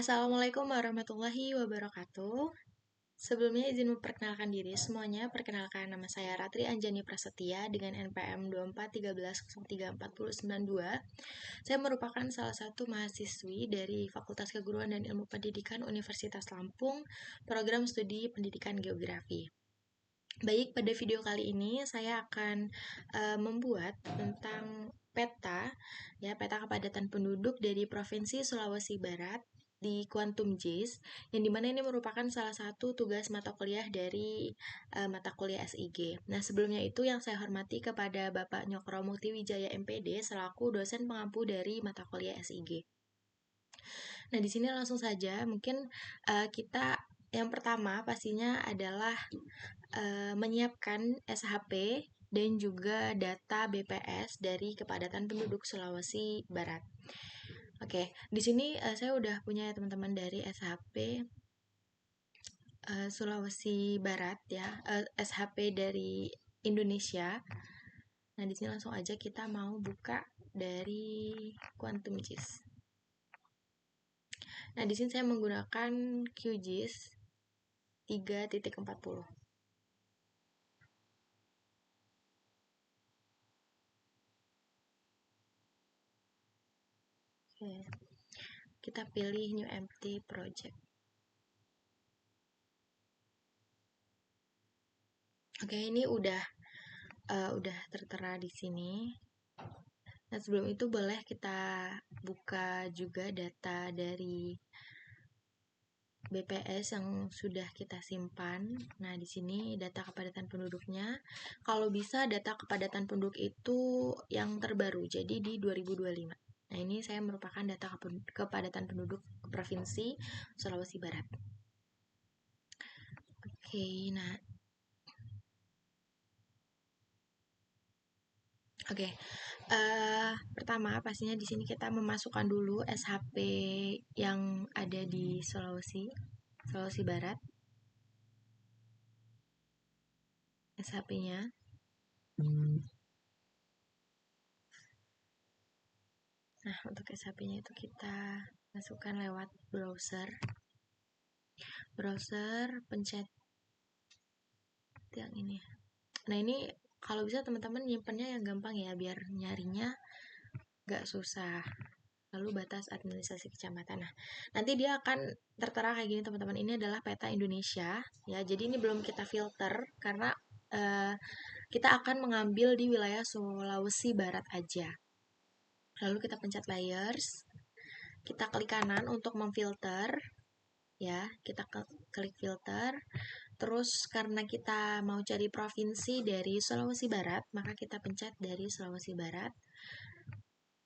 Assalamualaikum warahmatullahi wabarakatuh. Sebelumnya izin memperkenalkan diri semuanya. Perkenalkan, nama saya Ratri Anjani Prasetya dengan NPM 2413034092. Saya merupakan salah satu mahasiswi dari Fakultas Keguruan dan Ilmu Pendidikan Universitas Lampung, program studi Pendidikan Geografi. Baik, pada video kali ini saya akan membuat tentang peta kepadatan penduduk dari Provinsi Sulawesi Barat di Quantum JIS, yang dimana ini merupakan salah satu tugas mata kuliah dari mata kuliah SIG. Nah, sebelumnya itu yang saya hormati kepada Bapak Nyokro Mukti Wijaya MPD selaku dosen pengampu dari mata kuliah SIG. Nah, di sini langsung saja, mungkin kita yang pertama pastinya adalah menyiapkan SHP dan juga data BPS dari kepadatan penduduk Sulawesi Barat. Oke, di sini saya udah punya teman-teman dari SHP Sulawesi Barat ya, SHP dari Indonesia. Nah, di sini langsung aja kita mau buka dari Quantum JIS. Nah, di sini saya menggunakan QGIS 3.40. Oke. Kita pilih New Empty Project. Oke, ini udah tertera di sini. Nah, sebelum itu boleh kita buka juga data dari BPS yang sudah kita simpan. Nah, di sini data kepadatan penduduknya. Kalau bisa data kepadatan penduduk itu yang terbaru, jadi di 2025. Nah, ini saya merupakan data kepadatan penduduk Provinsi Sulawesi Barat. Oke, nah. Oke, pertama pastinya di sini kita memasukkan dulu SHP yang ada di Sulawesi Barat. SHP-nya. Nah, untuk SHP-nya itu kita masukkan lewat browser. Pencet yang ini. Nah, ini kalau bisa teman-teman nyimpennya yang gampang ya, biar nyarinya gak susah. Lalu batas administrasi kecamatan. Nah, nanti dia akan tertera kayak gini teman-teman. Ini adalah peta Indonesia ya. Jadi ini belum kita filter karena kita akan mengambil di wilayah Sulawesi Barat aja. Lalu kita pencet layers. Kita klik kanan untuk memfilter ya. Kita klik filter. Terus karena kita mau cari provinsi dari Sulawesi Barat, maka kita pencet dari Sulawesi Barat.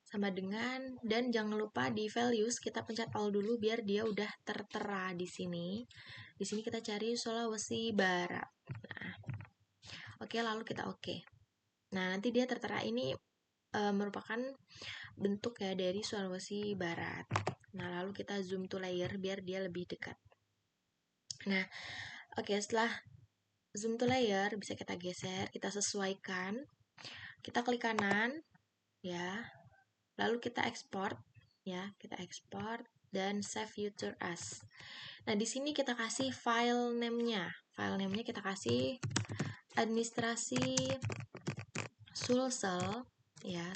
Sama dengan, dan jangan lupa di values kita pencet all dulu biar dia udah tertera di sini. Di sini kita cari Sulawesi Barat. Nah, oke, lalu kita oke. Nah, nanti dia tertera ini merupakan bentuk ya dari Sulawesi Barat. Nah, lalu kita zoom to layer biar dia lebih dekat. Nah, oke, setelah zoom to layer bisa kita geser, kita sesuaikan. Kita klik kanan ya. Lalu kita ekspor ya, kita ekspor dan save future as. Nah, di sini kita kasih file name-nya. File name-nya kita kasih administrasi Sulsel ya,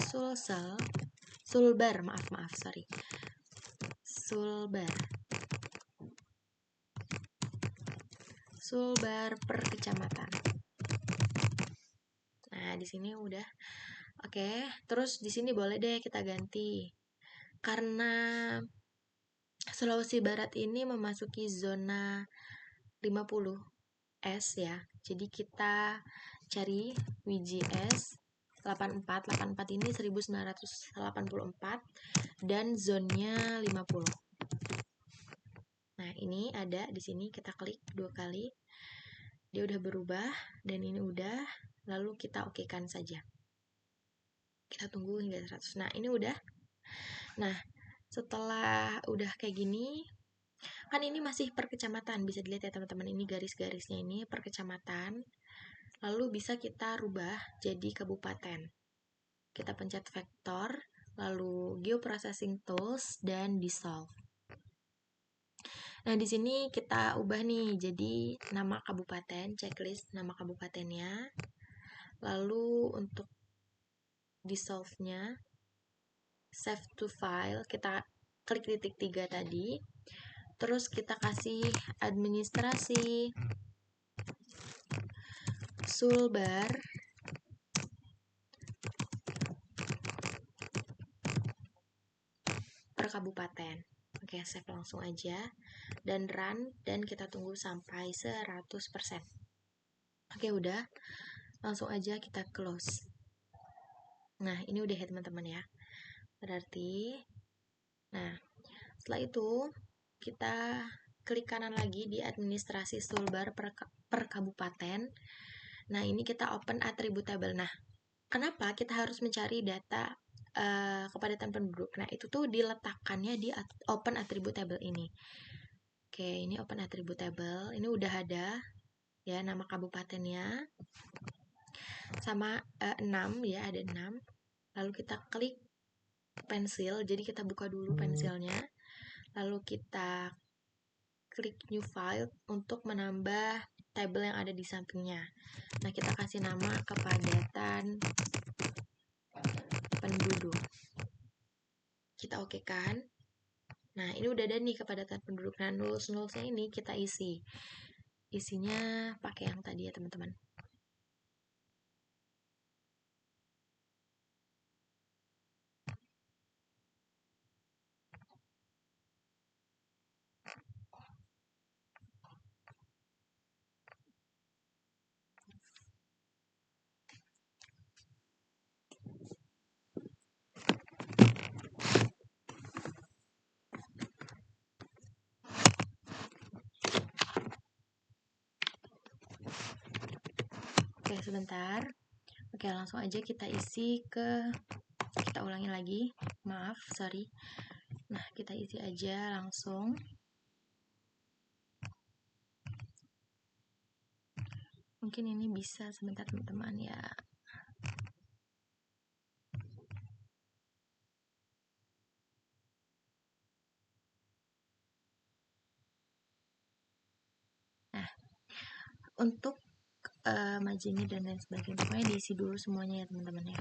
Sulbar, sorry. Sulbar per kecamatan. Nah, di sini udah. Oke, terus di sini boleh deh kita ganti. Karena Sulawesi Barat ini memasuki zona 50S ya. Jadi kita cari WGS 84 ini 1984 dan zonnya 50. Nah, ini ada di sini, kita klik 2 kali. Dia udah berubah dan ini udah, lalu kita okekan saja. Kita tunggu hingga 100. Nah, ini udah. Nah, setelah udah kayak gini, kan ini masih per kecamatan, bisa dilihat ya teman-teman, ini garis-garisnya ini per kecamatan. Lalu bisa kita rubah jadi kabupaten. Kita pencet vektor, lalu geoprocessing tools dan dissolve. Nah, di sini kita ubah nih jadi nama kabupaten, checklist nama kabupatennya. Lalu untuk dissolve-nya, save to file, kita klik titik 3 tadi. Terus kita kasih administrasi Sulbar per kabupaten. Oke, save langsung aja dan run, dan kita tunggu sampai 100%. Oke, udah. Langsung aja kita close. Nah, ini udah ya teman-teman ya. Berarti, nah, setelah itu kita klik kanan lagi di administrasi toolbar per kabupaten. Nah, ini kita open attribute table. Nah, kenapa kita harus mencari data kepadatan penduduk? Nah, itu tuh diletakkannya di open attribute table ini. Oke, ini open attribute table. Ini udah ada ya nama kabupatennya sama 6 ya, ada 6. Lalu kita klik pensil, jadi kita buka dulu pensilnya. Lalu kita klik new file untuk menambah tabel yang ada di sampingnya. Nah, kita kasih nama kepadatan penduduk. Kita oke kan? Nah, ini udah ada nih kepadatan penduduk. Nah, nuls-nulsnya ini kita isi. Isinya pakai yang tadi ya, teman-teman. Oke, sebentar. Oke, langsung aja kita isi kita ulangi lagi. Maaf, sorry. Nah, kita isi aja langsung. Mungkin ini bisa sebentar teman-teman ya. Nah, untuk marginnya dan lain sebagainya, pokoknya diisi dulu semuanya ya teman-teman ya.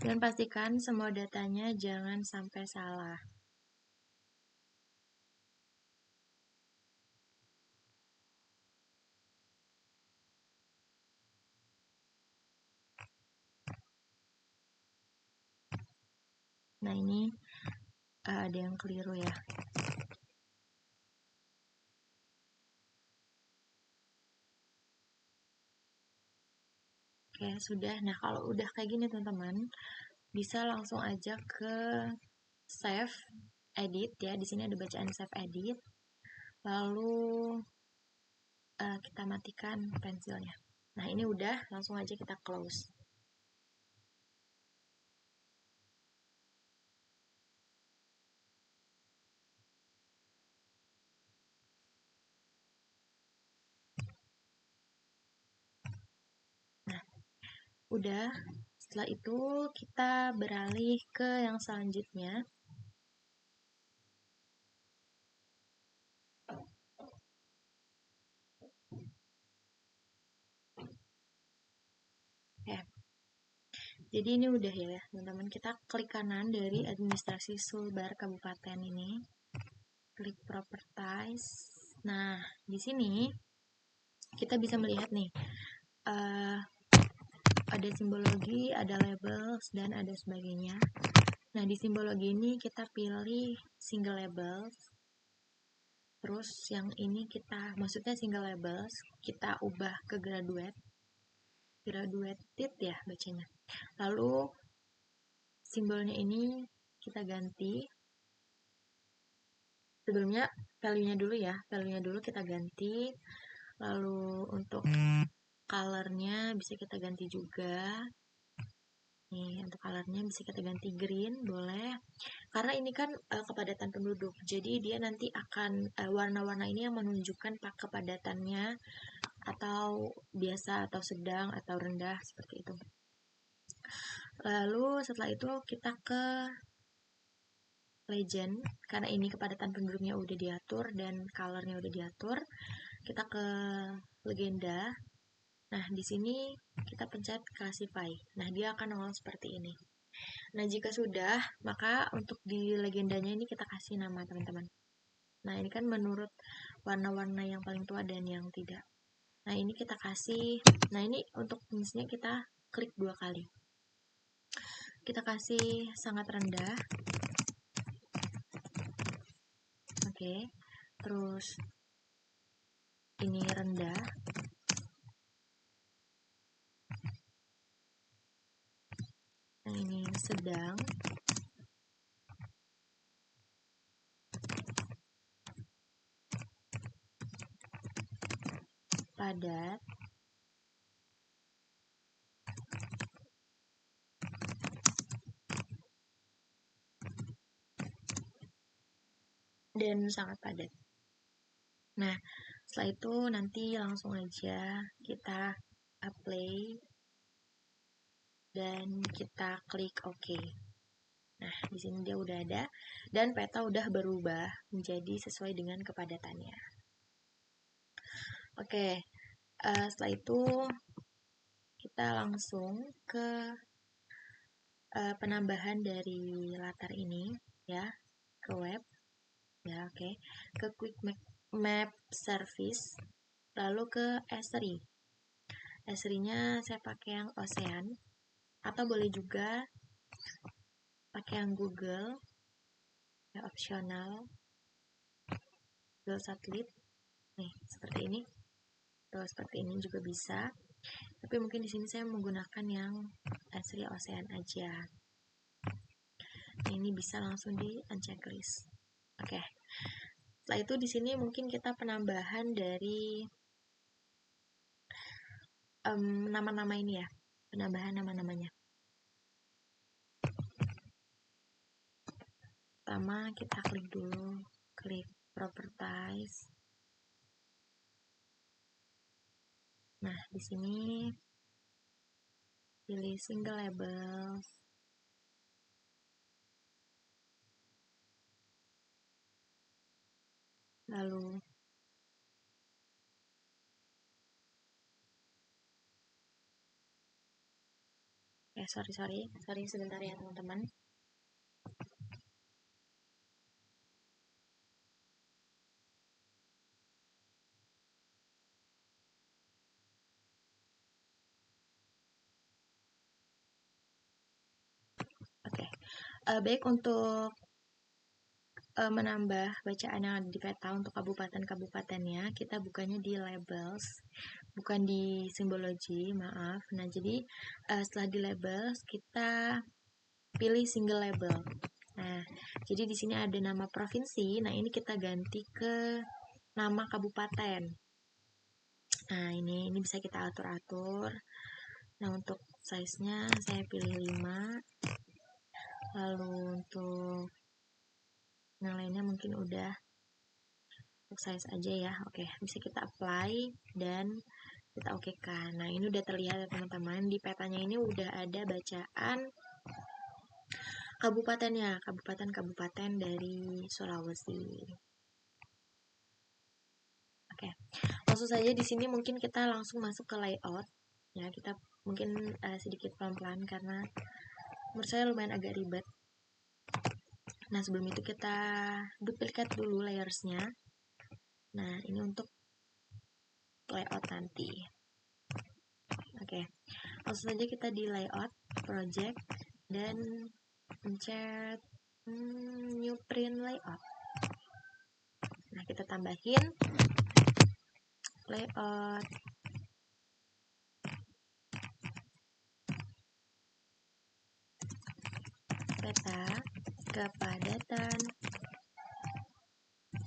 Dan pastikan semua datanya jangan sampai salah. Nah, ini ada yang keliru ya. Oke, sudah. Nah, kalau udah kayak gini teman-teman, bisa langsung aja ke save edit ya. Di sini ada bacaan save edit. Lalu kita matikan pensilnya. Nah, ini udah, langsung aja kita close. Nah, udah. Setelah itu kita beralih ke yang selanjutnya. Ya. Jadi ini udah ya, teman-teman. Kita klik kanan dari administrasi Sulbar Kabupaten ini. Klik properties. Nah, di sini kita bisa melihat nih, ada simbologi, ada labels, dan ada sebagainya. Nah, di simbologi ini kita pilih single labels. Terus yang ini maksudnya single labels, kita ubah ke graduated ya bacanya. Lalu simbolnya ini kita ganti. Sebelumnya value-nya dulu kita ganti. Lalu untuk color-nya bisa kita ganti juga. Nih, untuk colornya bisa kita ganti green, boleh. Karena ini kan kepadatan penduduk, jadi dia nanti akan warna-warna ini yang menunjukkan kepadatannya atau biasa atau sedang atau rendah seperti itu. Lalu setelah itu kita ke legend, karena ini kepadatan penduduknya udah diatur dan colornya udah diatur. Kita ke legenda. Nah, di sini kita pencet classify. Nah, dia akan nongol seperti ini. Nah, jika sudah, maka untuk di legendanya ini kita kasih nama, teman-teman. Nah, ini kan menurut warna-warna yang paling tua dan yang tidak. Nah, ini kita kasih. Nah, ini untuk jenisnya kita klik 2 kali. Kita kasih sangat rendah. Oke. Terus ini rendah. Yang ini sedang. Padat. Dan sangat padat. Nah, setelah itu nanti langsung aja kita apply dan kita klik OK. Nah, di sini dia udah ada dan peta udah berubah menjadi sesuai dengan kepadatannya. Oke, setelah itu kita langsung ke penambahan dari latar ini ya, ke web ya, oke. Ke quick map service, lalu ke Esri. Esri-nya saya pakai yang Ocean atau boleh juga pakai yang Google ya, opsional Google Satelit nih seperti ini atau seperti ini juga bisa, tapi mungkin di sini saya menggunakan yang Esri Ocean aja. Ini bisa langsung di unchecklist. Oke. Setelah itu di sini mungkin kita penambahan dari nama-nama ini ya, penambahan nama-namanya. Pertama kita klik dulu, klik properties. Nah, di sini pilih single labels. Lalu sorry sebentar ya teman-teman. Oke. Baik, untuk menambah bacaan yang ada di peta untuk kabupaten-kabupatennya, kita bukanya di labels, bukan di simbologi, maaf. Nah, jadi setelah di labels, kita pilih single label. Nah, jadi di sini ada nama provinsi, nah ini kita ganti ke nama kabupaten. Nah, ini bisa kita atur-atur. Nah, untuk size-nya saya pilih 5. Lalu untuk yang lainnya mungkin udah untuk size aja ya. Oke, bisa kita apply dan kita okekan. Nah, ini udah terlihat ya teman-teman, di petanya ini udah ada bacaan kabupatennya, kabupaten-kabupaten dari Sulawesi. Oke, langsung saja di sini mungkin kita langsung masuk ke layout. Ya, kita mungkin sedikit pelan-pelan karena menurut saya lumayan agak ribet. Nah, sebelum itu kita duplicate dulu layersnya. Nah, ini untuk layout nanti. Oke, langsung saja kita di layout, project, dan pencet new print layout. Nah, kita tambahin layout. Peta kepadatan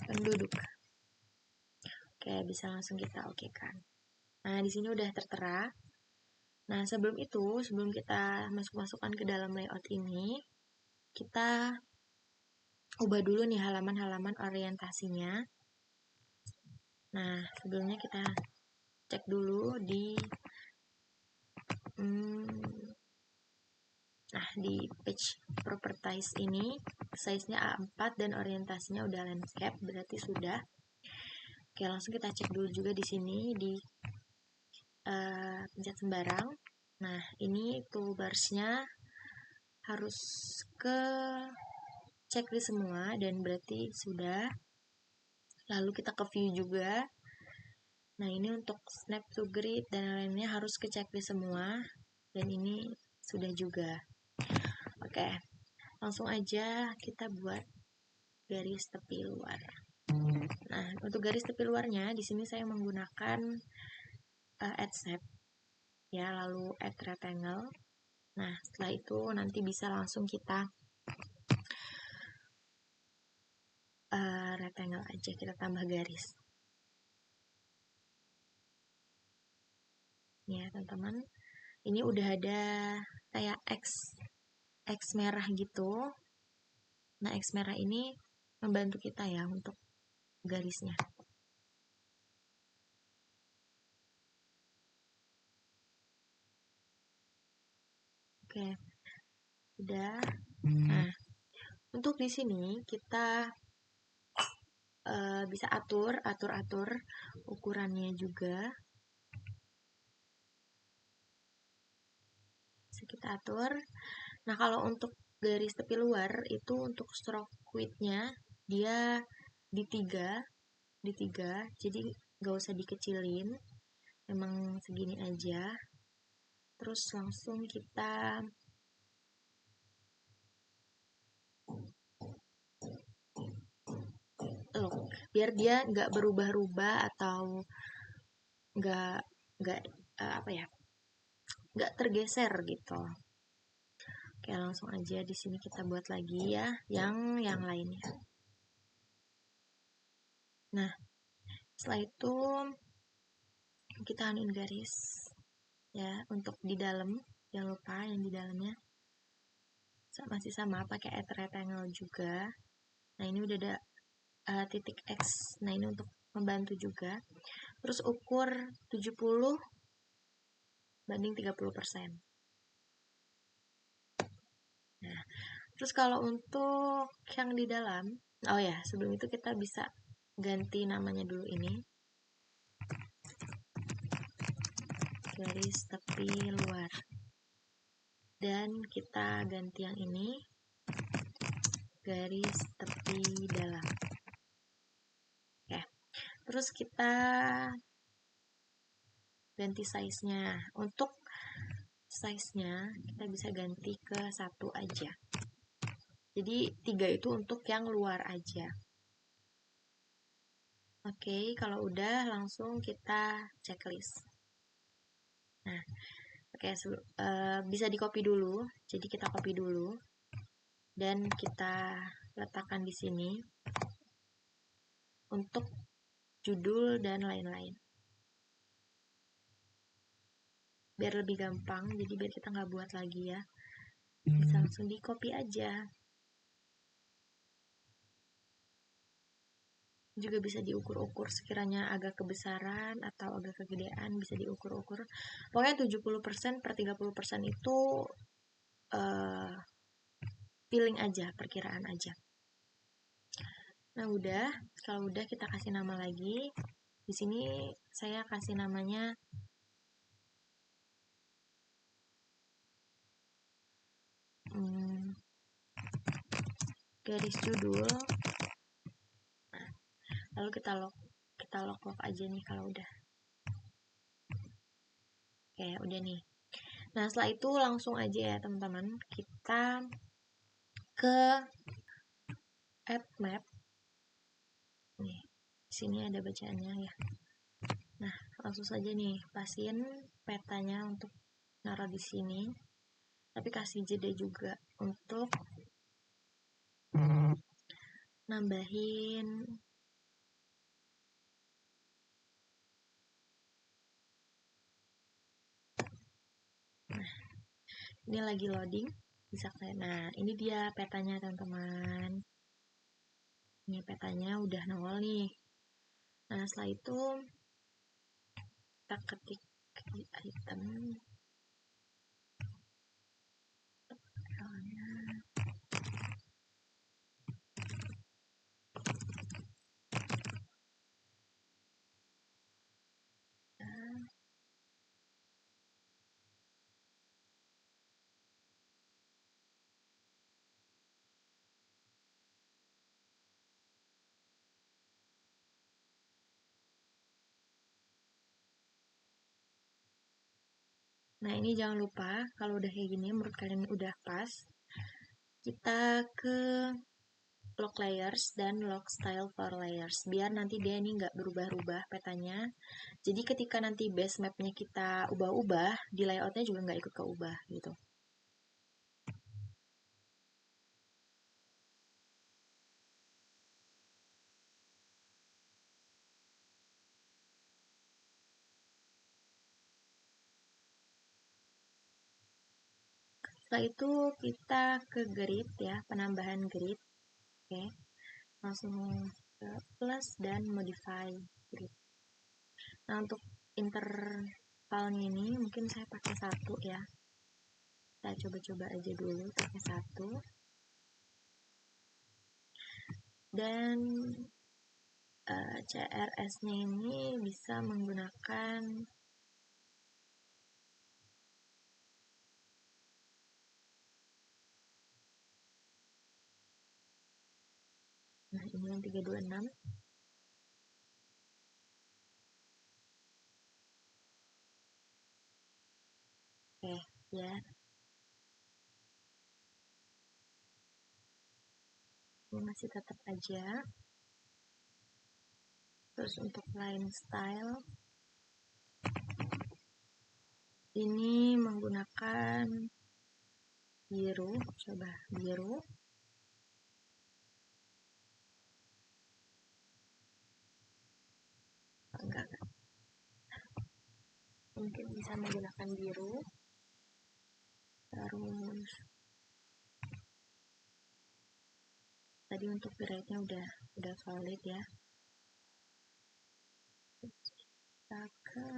penduduk. Oke, bisa langsung kita okekan. Nah, di sini udah tertera. Nah, sebelum kita masukkan ke dalam layout ini, kita ubah dulu nih halaman-halaman orientasinya. Nah, sebelumnya kita cek dulu di di page properties ini size-nya A4 dan orientasinya udah landscape, berarti sudah. Oke, langsung kita cek dulu juga di sini di pencet sembarang. Nah, ini toolbars-nya harus ke checklist semua dan berarti sudah. Lalu kita ke view juga. Nah, ini untuk snap to grid dan lainnya harus ke checklist semua dan ini sudah juga. Oke, langsung aja kita buat garis tepi luar. Nah, untuk garis tepi luarnya di sini saya menggunakan add shape ya, lalu add rectangle. Nah, setelah itu nanti bisa langsung kita rectangle aja, kita tambah garis. Ya, teman-teman. Ini udah ada kayak X merah gitu. Nah, X merah ini membantu kita ya untuk garisnya. Oke. Udah. Nah, untuk di sini kita bisa atur ukurannya juga. Bisa kita atur. Nah, kalau untuk garis tepi luar itu untuk stroke width-nya dia di 3, jadi nggak usah dikecilin, emang segini aja. Terus langsung kita biar dia nggak berubah-ubah atau nggak nggak tergeser gitu. Oke, langsung aja di sini kita buat lagi ya yang lainnya. Nah, setelah itu kita anuin garis ya untuk di dalam, jangan lupa yang di dalamnya masih sama pakai add rectangle juga. Nah, ini udah ada titik X. Nah, ini untuk membantu juga. Terus ukur 70 banding 30%. Nah, terus kalau untuk yang di dalam, oh ya, sebelum itu kita bisa ganti namanya dulu ini. Garis tepi luar. Dan kita ganti yang ini. Garis tepi dalam. Oke. Terus kita ganti size-nya. Untuk size-nya kita bisa ganti ke 1 aja. Jadi 3 itu untuk yang luar aja. Oke, kalau udah langsung kita checklist. Nah, oke, bisa di copy dulu. Jadi kita copy dulu dan kita letakkan di sini untuk judul dan lain-lain. Biar lebih gampang, jadi biar kita nggak buat lagi ya. Bisa langsung di copy aja. Juga bisa diukur-ukur sekiranya agak kebesaran atau agak kegedean, bisa diukur-ukur. Pokoknya 70% per 30% itu feeling aja, perkiraan aja. Nah, udah. Kalau udah kita kasih nama lagi. Di sini saya kasih namanya garis judul. Nah, lalu kita lock aja nih kalau udah. Oke, udah nih. Nah, setelah itu langsung aja ya teman-teman, kita ke add map. Nih, sini ada bacaannya ya. Nah, langsung saja nih pasin petanya untuk naruh di sini. Tapi kasih jeda juga untuk nambahin Ini lagi loading, bisa kalian. Nah, ini dia petanya teman-teman. Ini petanya udah nongol nih. Nah, setelah itu kita ketik item. Nah, ini jangan lupa kalau udah kayak gini, menurut kalian udah pas, kita ke lock layers dan lock style for layers, biar nanti dia ini nggak berubah-ubah petanya. Jadi ketika nanti base mapnya kita ubah-ubah, di layoutnya juga nggak ikut keubah gitu. Setelah itu kita ke grid ya, penambahan grid. Oke, langsung ke plus dan modify grid. Nah, untuk intervalnya ini mungkin saya pakai 1 ya. Kita coba-coba aja dulu pakai 1. Dan CRS-nya ini bisa menggunakan nah ini yang 326. Oke, ya. Ini masih tetap aja. Terus untuk line style ini menggunakan biru, coba biru. Enggak. Mungkin bisa menggunakan biru. Terus tadi untuk rate-nya udah valid ya. Kita ke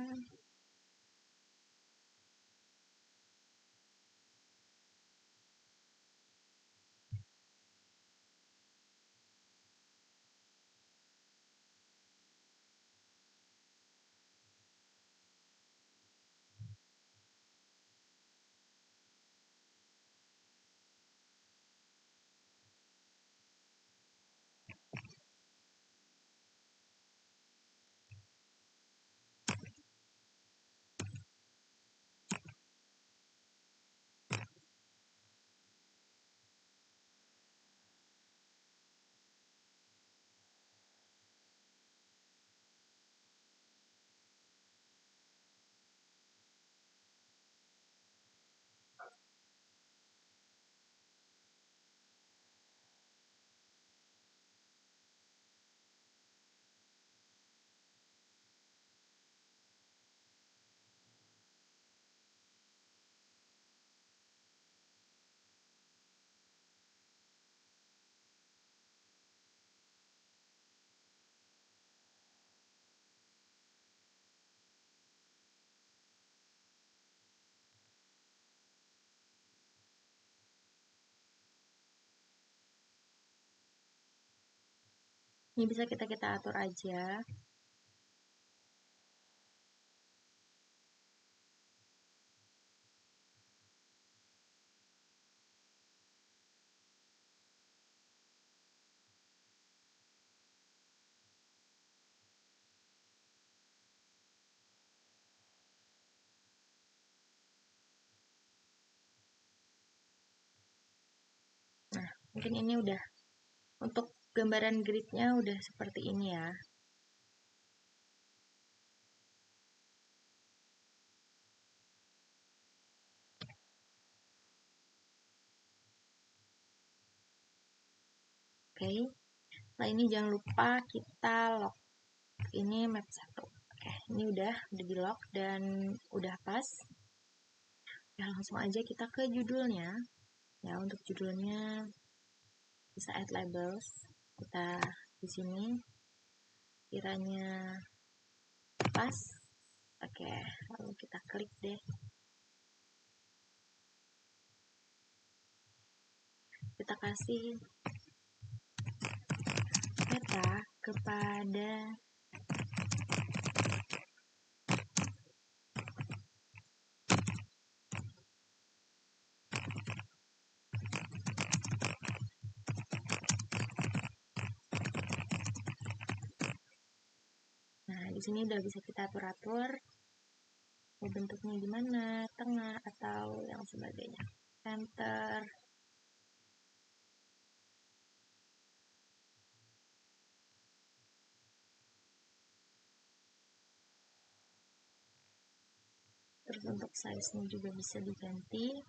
ini bisa kita atur aja. Nah, mungkin ini udah untuk gambaran gridnya udah seperti ini ya. Oke. Nah, ini jangan lupa kita lock. Ini map 1. Oke, ini udah di lock dan udah pas. Ya langsung aja kita ke judulnya. Ya untuk judulnya bisa add labels. Kita di sini kiranya pas. Oke, lalu kita klik deh. Kita kasih meta kepada Nah, di sini udah bisa kita atur-atur mau bentuknya gimana, tengah atau yang sebagainya. Center. Terus untuk size-nya juga bisa diganti.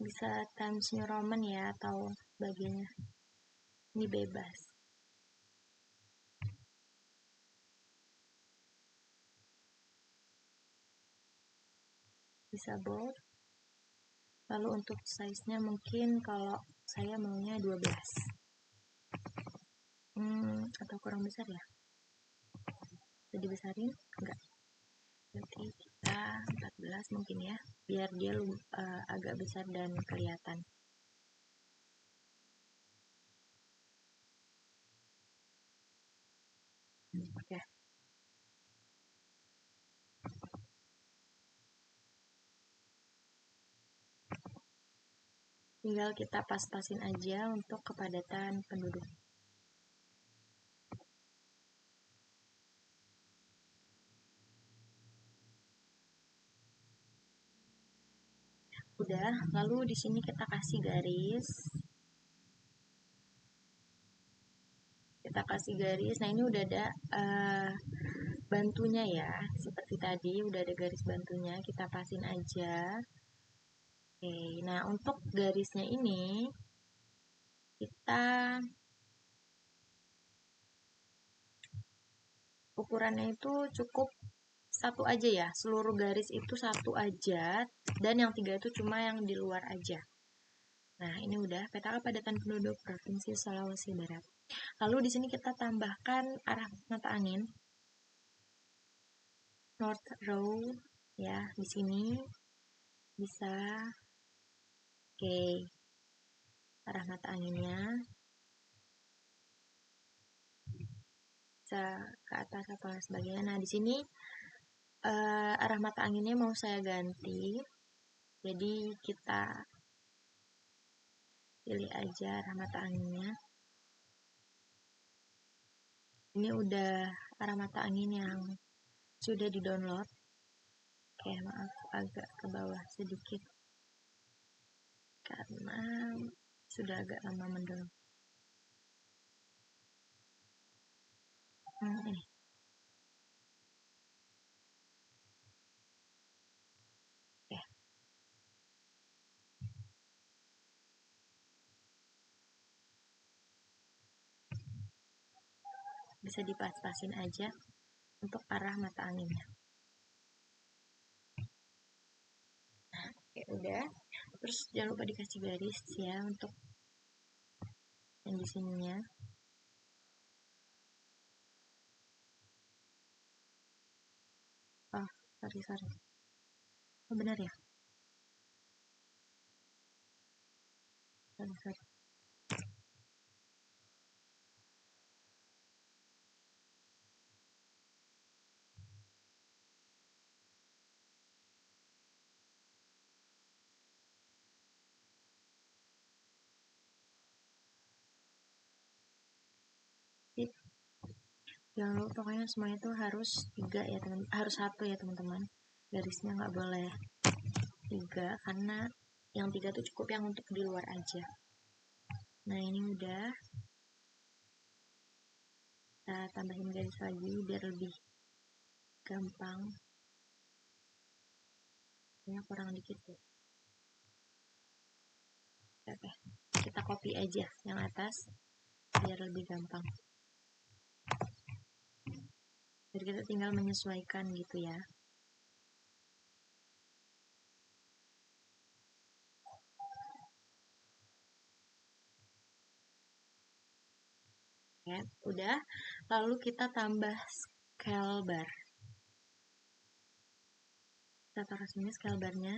Bisa Times New Roman ya atau sebagainya. Ini bebas. Bisa bold. Lalu untuk size-nya mungkin kalau saya maunya 12. Atau kurang besar ya? Bisa dibesarin? Enggak. Berarti kita 14 mungkin ya. Biar dia agak besar dan kelihatan. Oke. Tinggal kita pas-pasin aja untuk kepadatan penduduk. Udah, lalu di sini kita kasih garis. Nah ini udah ada bantunya ya. Seperti tadi udah ada garis bantunya, kita pasin aja. Oke, nah untuk garisnya ini kita ukurannya itu cukup satu aja ya, seluruh garis itu satu aja, dan yang 3 itu cuma yang di luar aja. Nah ini udah peta kepadatan penduduk Provinsi Sulawesi Barat. Lalu di sini kita tambahkan arah mata angin, North Row ya, di sini bisa. Oke, arah mata anginnya bisa ke atas atau sebagainya. Nah di sini arah mata anginnya mau saya ganti, jadi kita pilih aja arah mata anginnya. Ini udah arah mata angin yang sudah di download. Oke, maaf agak ke bawah sedikit karena sudah agak lama mendownload. Ini oke, bisa dipas-pasin aja untuk arah mata anginnya. Nah, oke udah. Terus jangan lupa dikasih garis ya untuk yang di sininya. Oh, sorry. Oh, benar ya? Sorry. Jangan lupa pokoknya semuanya itu harus 3 ya teman, harus 1 ya teman-teman. Garisnya nggak boleh 3 karena yang 3 itu cukup yang untuk di luar aja. Nah ini udah, kita tambahin garis lagi biar lebih gampang. Ini kurang dikit tuh. Oke, kita copy aja yang atas biar lebih gampang. Jadi kita tinggal menyesuaikan gitu ya. Ya, udah. Lalu kita tambah scale bar. Kita taruh sini scale barnya.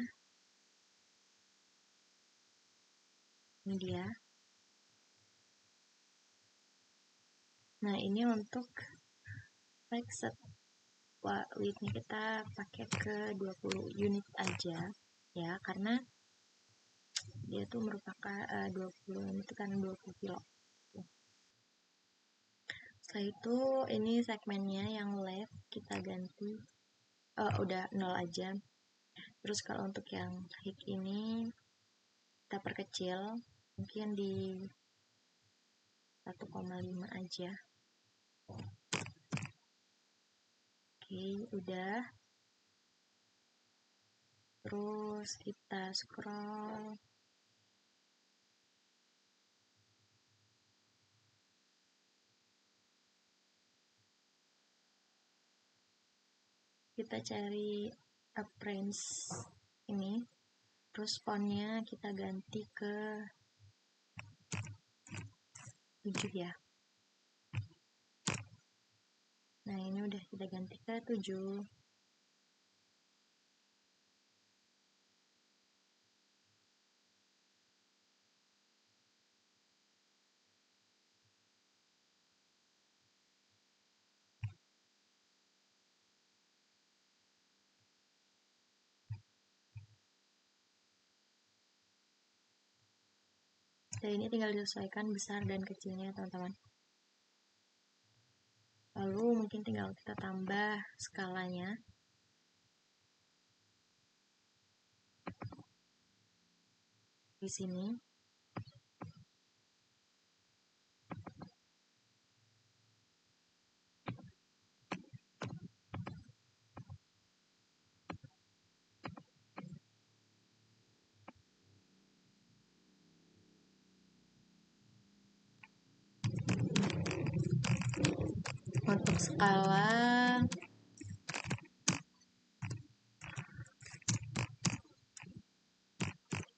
Ini dia. Nah, ini untuk flex width-nya kita pakai ke 20 unit aja ya, karena dia tuh merupakan 20 itu kan 20 kilo. Setelah itu ini segmennya yang left kita ganti udah 0 aja. Terus kalau untuk yang height ini kita perkecil mungkin di 1,5 aja. Oke, udah. Terus kita scroll. Kita cari appearance ini. Terus fontnya kita ganti ke 7 ya. Nah, ini udah kita ganti ke 7. Dan ini tinggal disesuaikan besar dan kecilnya, teman-teman. Lalu mungkin tinggal kita tambah skalanya. Di sini. Untuk skala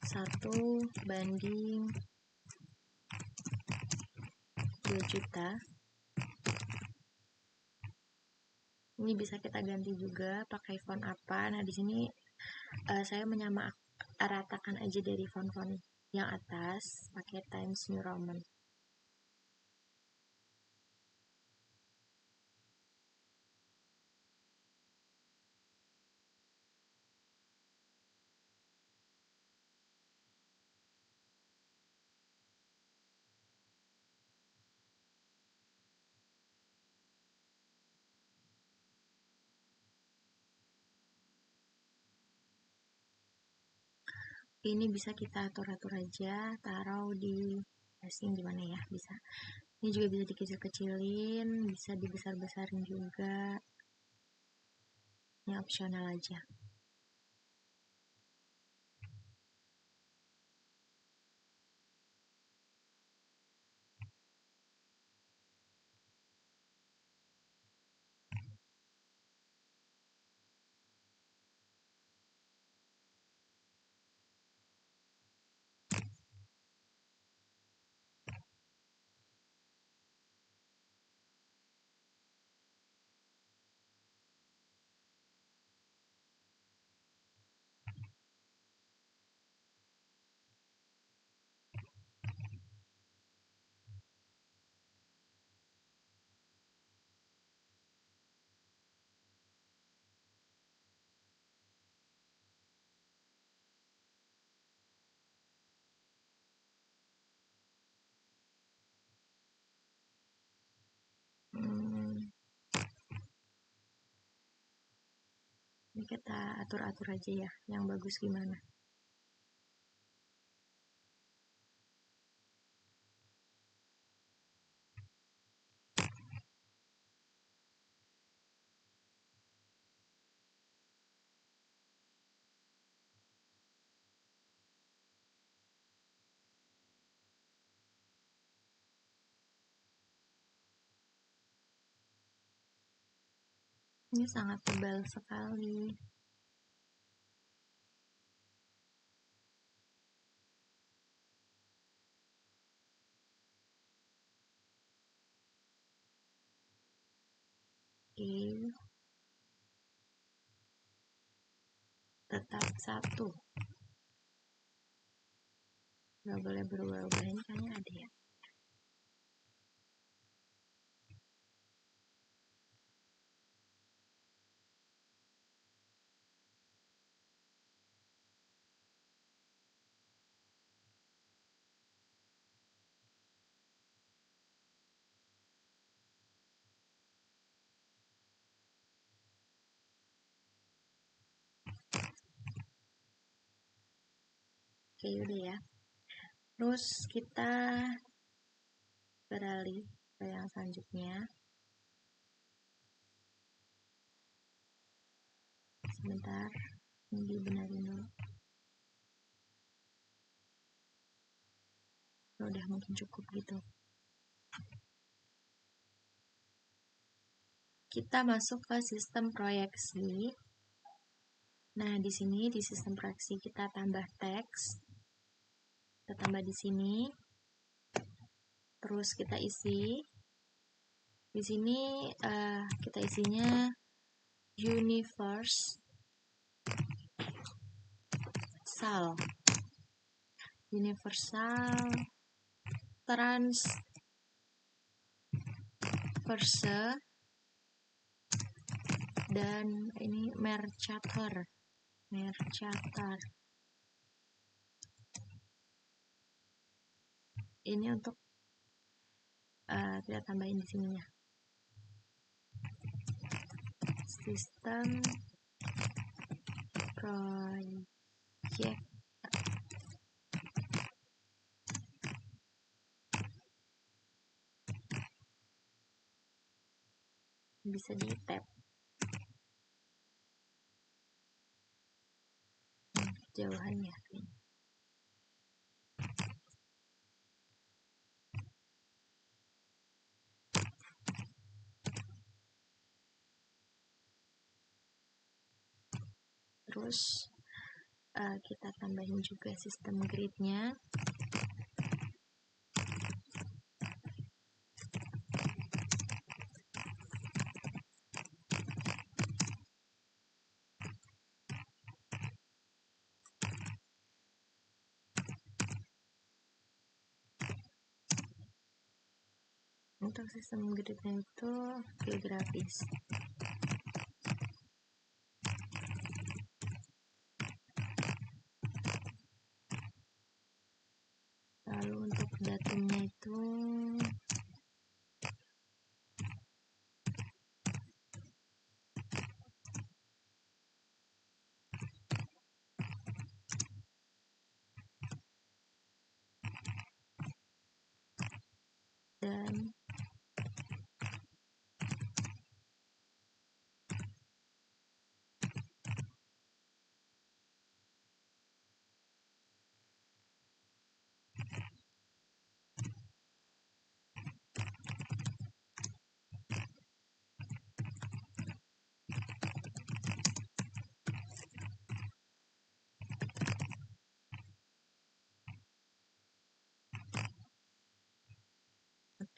1:2 juta. Ini bisa kita ganti juga pakai font apa. Nah, di sini saya menyamaratakan aja dari font-font yang atas pakai Times New Roman. Ini bisa kita atur-atur aja, taruh di casing gimana ya, bisa. Ini juga bisa dikecil-kecilin, bisa dibesar-besarin juga. Ini opsional aja. Ini kita atur-atur aja ya, yang bagus gimana. Ini sangat tebal sekali. Oke. Tetap 1. Nggak boleh berubah-ubah, ini kayaknya ada ya. Oke, udah ya. Terus kita beralih ke yang selanjutnya. Sebentar, ini dibenerin dulu. Udah mungkin cukup gitu. Kita masuk ke sistem proyeksi. Nah, di sini di sistem proyeksi kita tambah teks. Kita tambah di sini. Terus kita isi. Di sini kita isinya universal transverse dan ini Mercator. Ini untuk kita tambahin di sininya. Sistem proyek bisa di tab jauhannya. Terus kita tambahin juga sistem grid-nya. Untuk sistem grid-nya itu geografis. Lalu untuk datumnya itu dan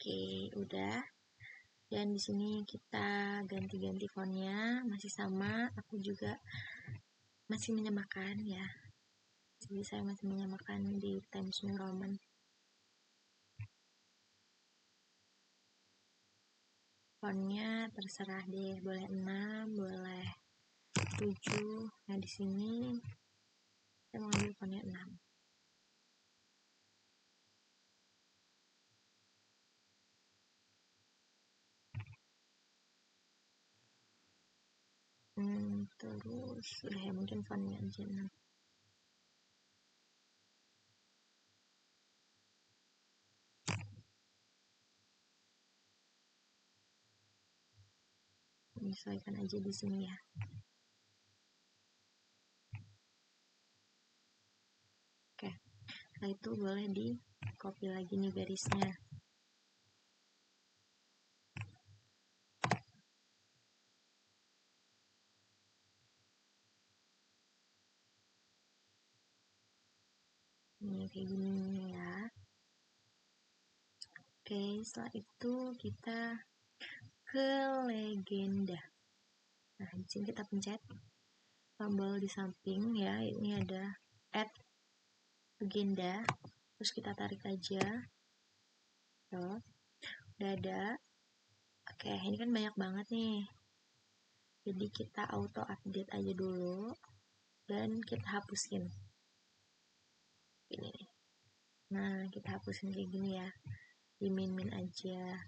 oke, udah. Dan di sini kita ganti-ganti fontnya, masih sama. Aku juga masih menyamakan ya. Jadi saya masih menyamakan di Times New Roman. Fontnya terserah deh, boleh 6, boleh 7. Nah, di sini saya mau ambil fontnya 6. Terus udah ya, mungkin fontnya aja 6. Menyesuaikan aja di sini ya. Oke, setelah itu boleh di copy lagi nih garisnya. kayak gini ya. Oke, setelah itu kita ke legenda. Nah, di sini kita pencet tombol di samping ya. Ini ada add legenda. Terus kita tarik aja. Tuh, udah ada. Oke, ini kan banyak banget nih. Jadi kita auto update aja dulu dan kita hapusin. Ini nih. Nah, kita hapusin kayak gini ya. Di min aja.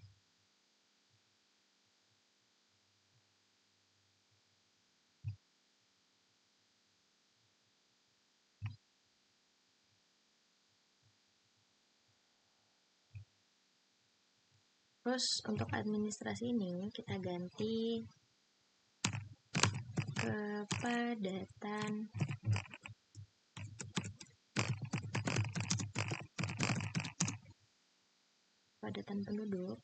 Terus untuk administrasi ini kita ganti kepadatan penduduk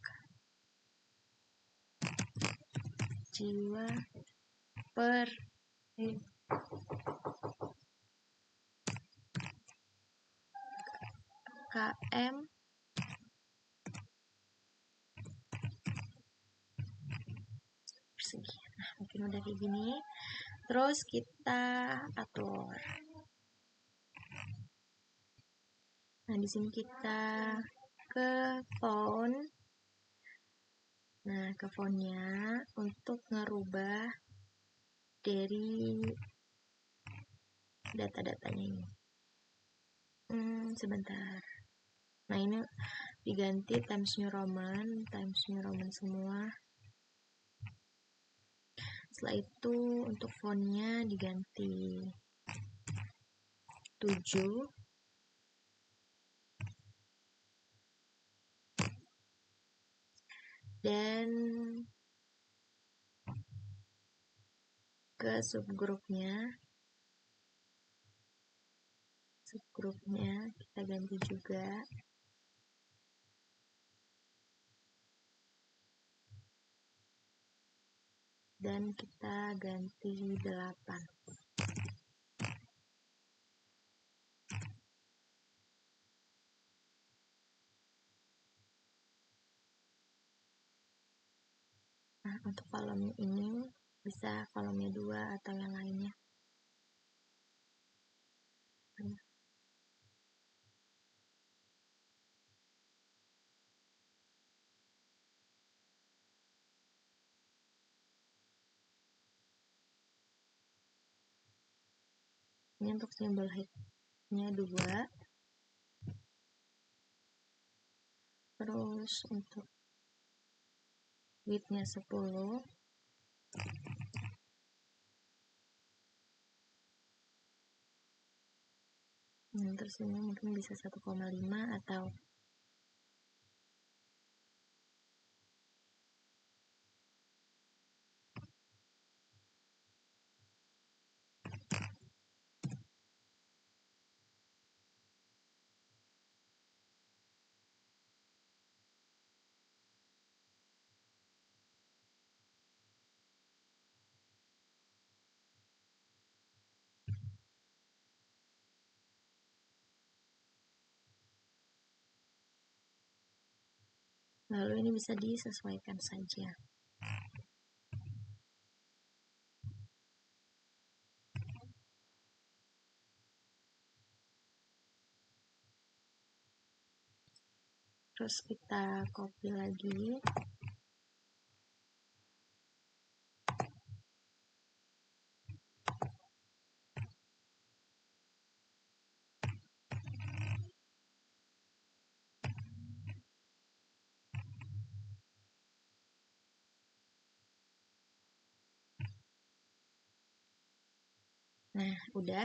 jiwa per km persegi. Nah, mungkin udah kayak gini. Terus kita atur. Nah, di sini kita ke font. Nah, ke fontnya untuk ngerubah dari data-datanya ini. Sebentar. Nah, ini diganti Times New Roman semua. Setelah itu untuk fontnya diganti 7. Dan ke subgrupnya kita ganti juga. Dan kita ganti 8. Nah, untuk kolom ini bisa kolomnya 2 atau yang lainnya. Ini untuk simbol height-nya 2. Terus untuk width-nya 10. Terus ini mungkin bisa 1,5 atau lalu ini bisa disesuaikan saja. Terus kita copy lagi. Nah, udah.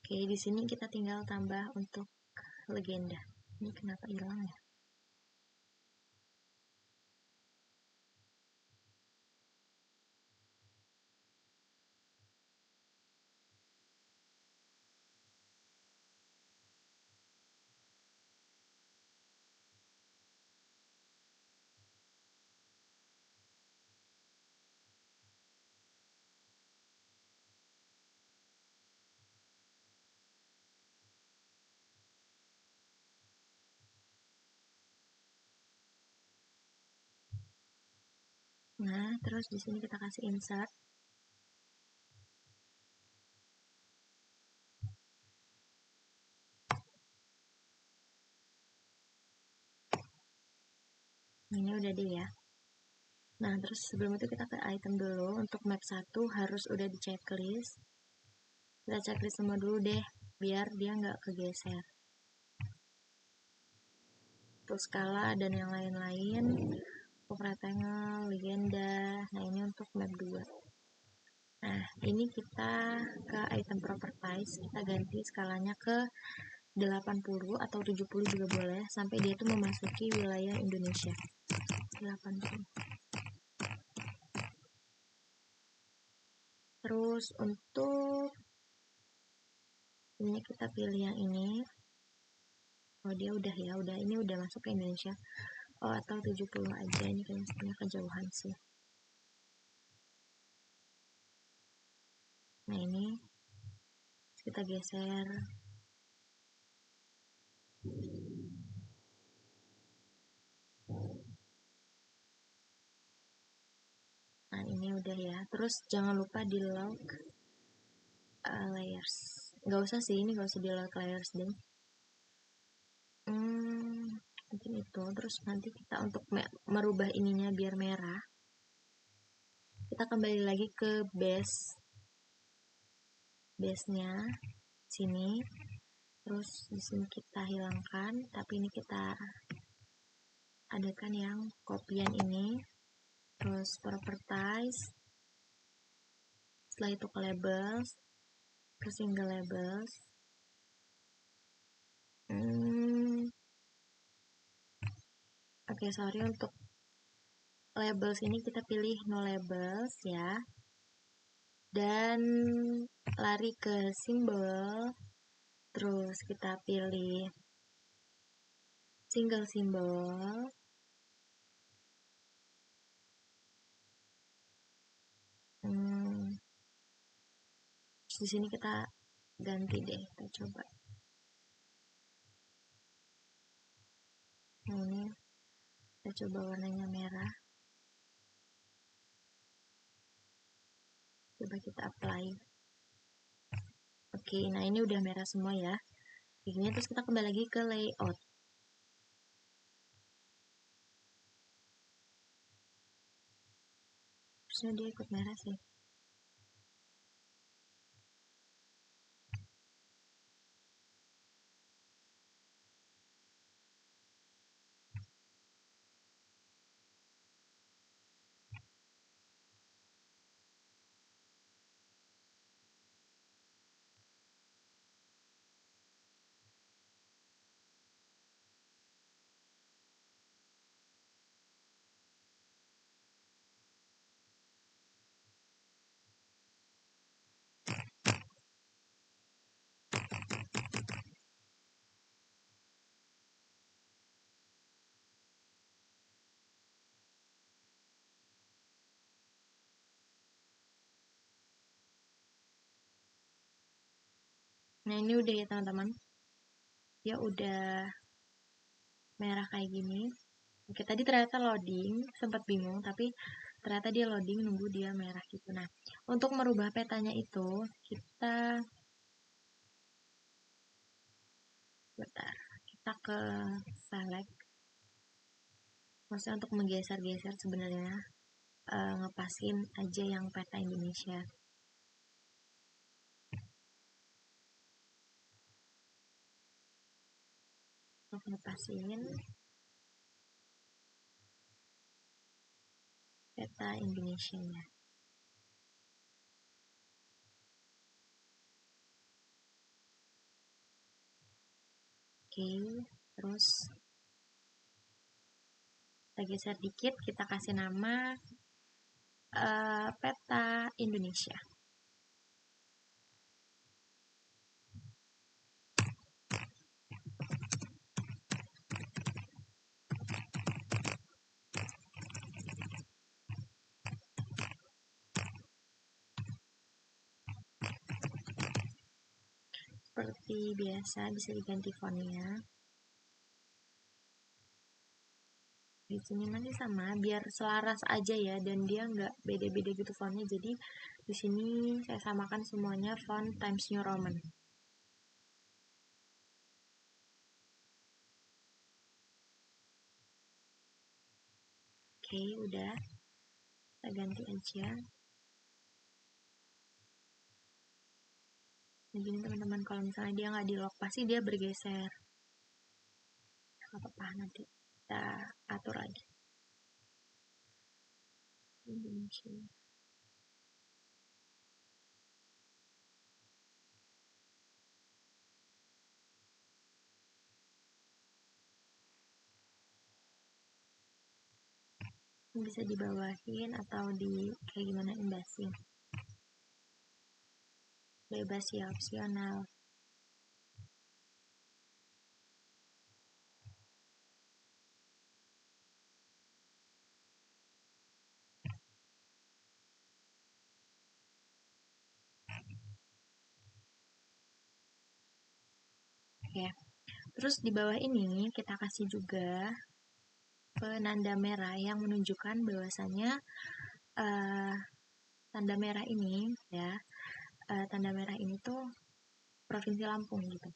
Oke, di sini kita tinggal tambah untuk legenda. Ini kenapa hilang ya? Nah, terus di sini kita kasih insert. Ini udah deh ya. Nah, terus sebelum itu kita ke item dulu. Untuk map 1 harus udah di checklist. Kita checklist semua dulu deh, biar dia nggak kegeser. Terus skala dan yang lain-lain. Untuk rectangle, legenda. Nah, ini untuk map 2. Nah, ini kita ke item properties. Kita ganti skalanya ke 80 atau 70 juga boleh. Sampai dia tuh memasuki wilayah Indonesia. 80. Terus untuk ini kita pilih yang ini. Oh, dia udah ya, ini udah masuk ke Indonesia. Oh, atau 70 aja, ini kayaknya kejauhan sih. Nah, ini kita geser. Nah, ini udah ya. Terus jangan lupa di lock layers. Nggak usah sih, ini nggak usah di lock layers deh. Mungkin itu. Terus nanti kita untuk merubah ininya biar merah, kita kembali lagi ke base-nya sini. Terus di sini kita hilangkan, tapi ini kita adakan yang kopian ini. Terus properties, setelah itu ke labels, ke single labels. Oke, sorry, untuk labels ini kita pilih no labels ya. Dan lari ke simbol. Terus kita pilih single simbol. Di sini kita ganti deh, kita coba. Nah, ini kita coba warnanya merah. Coba kita apply. Oke, nah ini udah merah semua ya. Ini terus kita kembali lagi ke layout. Terusnya dia ikut merah sih. Nah, ini udah ya teman-teman. Dia udah merah kayak gini. Oke, tadi ternyata loading, sempat bingung, tapi ternyata dia loading nunggu dia merah gitu. Nah, untuk merubah petanya itu, kita kita ke select. Maksudnya untuk menggeser-geser sebenarnya ngepasin aja yang peta Indonesia. Untuk ngepasin peta Indonesia-nya. Oke, terus kita geser dikit, kita kasih nama peta Indonesia. Seperti biasa bisa diganti fontnya. Di sini masih sama, biar selaras aja ya, dan dia nggak beda-beda gitu fontnya. Jadi di sini saya samakan semuanya font Times New Roman. Oke, udah. Kita ganti aja. Jadi teman-teman, kalau misalnya dia nggak di lock, pasti dia bergeser. Nggak apa-apa, nanti kita atur lagi. Bisa dibawahin atau di kayak gimana, embossing. Bebas ya, opsional. Oke. Terus di bawah ini kita kasih juga penanda merah yang menunjukkan bahwasannya uh, tanda merah ini ya, tanda merah ini tuh Provinsi Lampung gitu.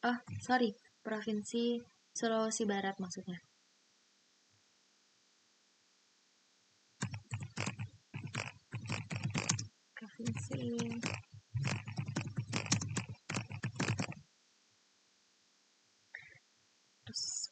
Oh, sorry, Provinsi Sulawesi Barat maksudnya. Provinsi. Terus,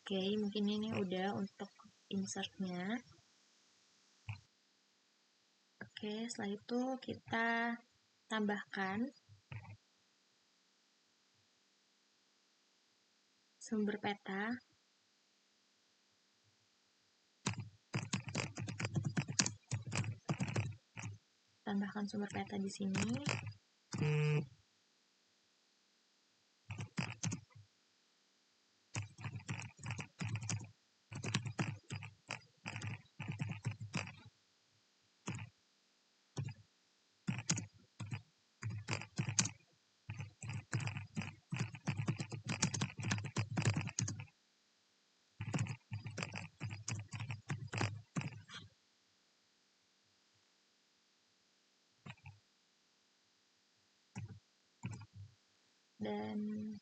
oke, mungkin ini udah untuk insertnya. Oke, setelah itu kita tambahkan sumber peta. Tambahkan sumber peta di sini. Dan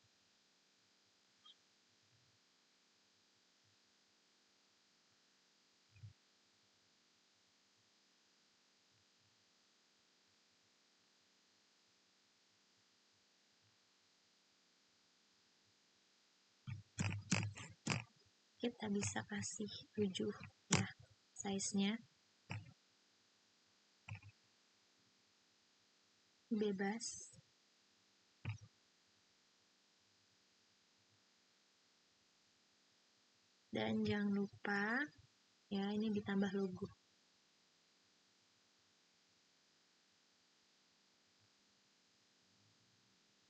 kita bisa kasih 7 ya size-nya, bebas. Dan jangan lupa ya, ini ditambah logo.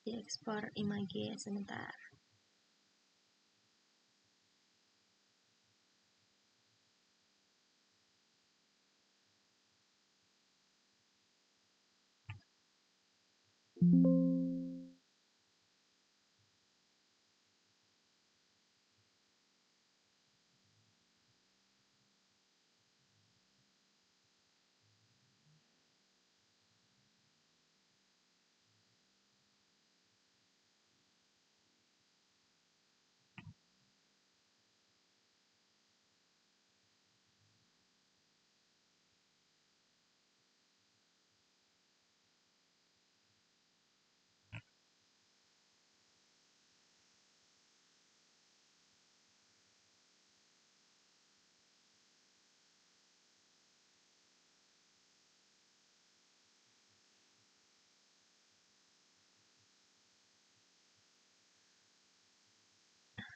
Diekspor image sebentar.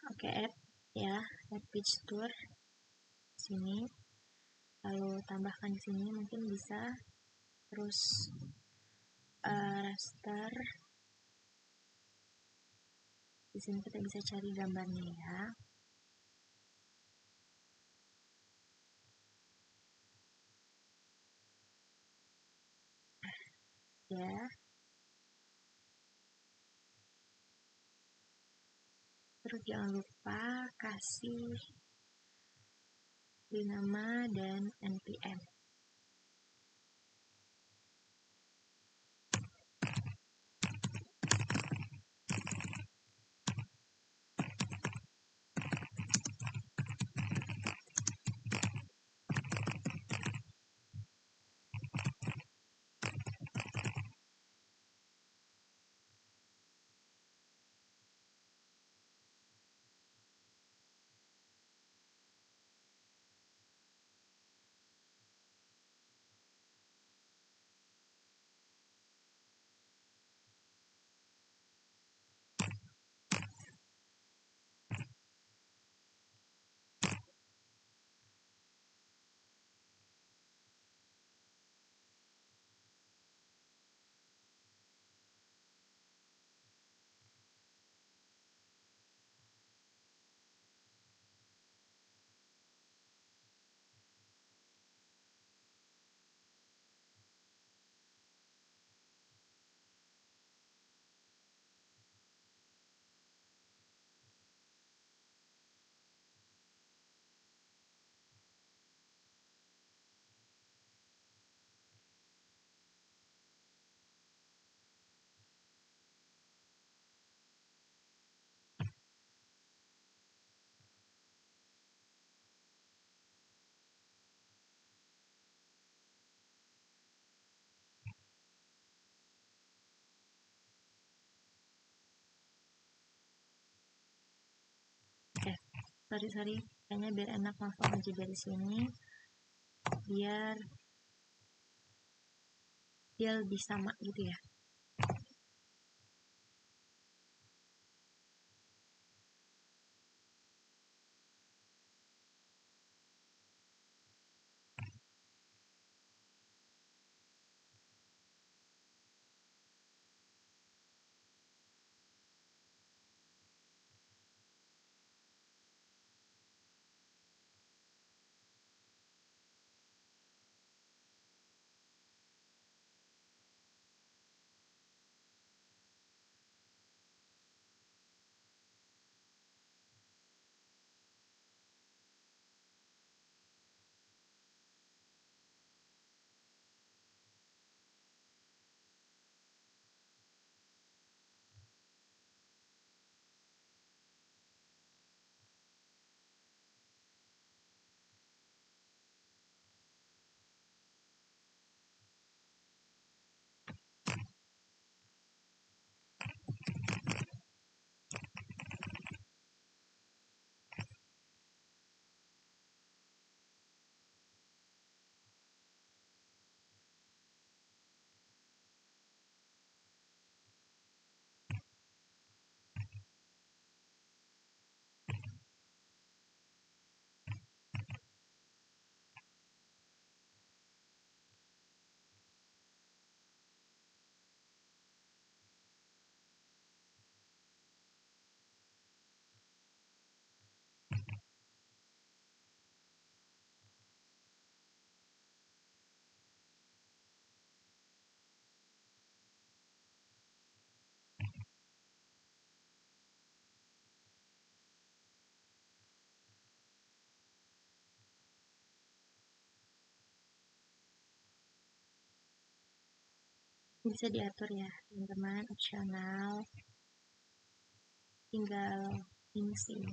Oke, add ya, add page tour sini, lalu tambahkan di sini mungkin bisa, terus raster. Di sini kita bisa cari gambarnya ya. Ya. Terus jangan lupa kasih nama dan npm. Sorry, kayaknya biar enak langsung aja dari sini, biar dia lebih sama gitu ya. Bisa diatur ya teman-teman, opsional, tinggal ini sih.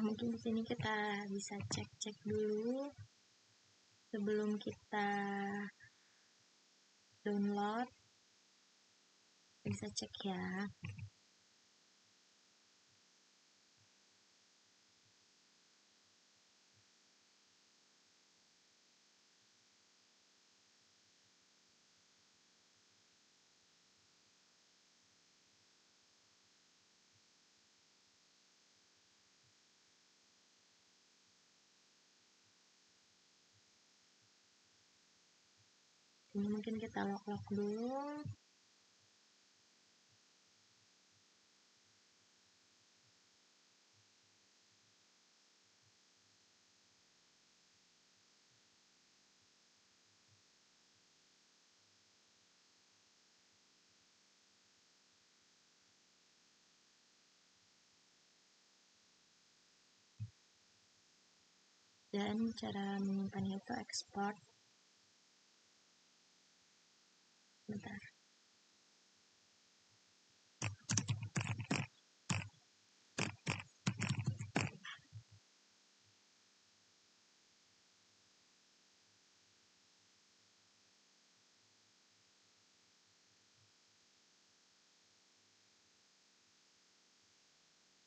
mungkin di sini kita bisa cek-cek dulu sebelum kita download. Bisa cek ya. Ini mungkin kita lock dulu. Dan cara menyimpannya itu ekspor. Bentar.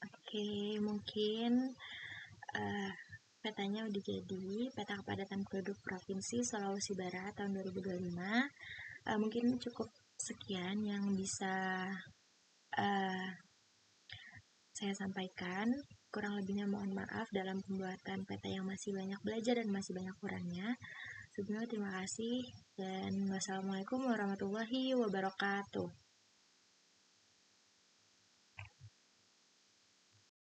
Oke, mungkin petanya udah jadi, peta kepadatan penduduk Provinsi Sulawesi Barat tahun 2025. Mungkin cukup sekian yang bisa saya sampaikan. Kurang lebihnya mohon maaf dalam pembuatan peta yang masih banyak belajar dan masih banyak kurangnya. Sebelumnya terima kasih dan wassalamualaikum warahmatullahi wabarakatuh.